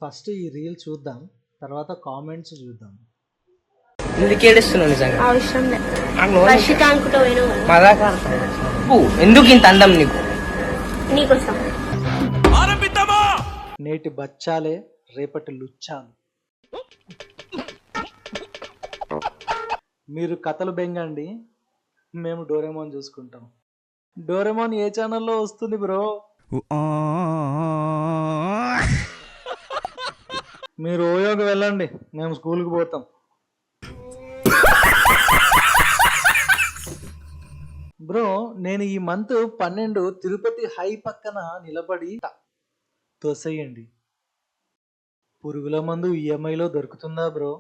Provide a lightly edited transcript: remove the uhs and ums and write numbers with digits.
First ఈ reel చూద్దాం, తర్వాత కామెంట్స్ చూద్దాం. ఎందుకు ఏడుస్తున్నావు నిజంగా? అవసరం లేదు. వర్షిత అనుకుంటా పోయినావు కదా. మజాకా ఎందుకు ఇంత అందం నీకు? నీకోసం. నేటి బచ్చాలే రేపటి లుచ్చాలు. మీరు కథలు బెంగండి, మేము డోరేమోన్ చూసుకుంటాం. డోరేమోన్ ఏ ఛానల్లో వస్తుంది బ్రో? మీరు ఓయోకి వెళ్ళండి, మేము స్కూల్కి పోతాం. బ్రో నేను ఈ మంత్ 12 తిరుపతి హై పక్కన నిలబడి తోసేయండి. పురుగుల మందు ఈఎంఐలో దొరుకుతుందా బ్రో?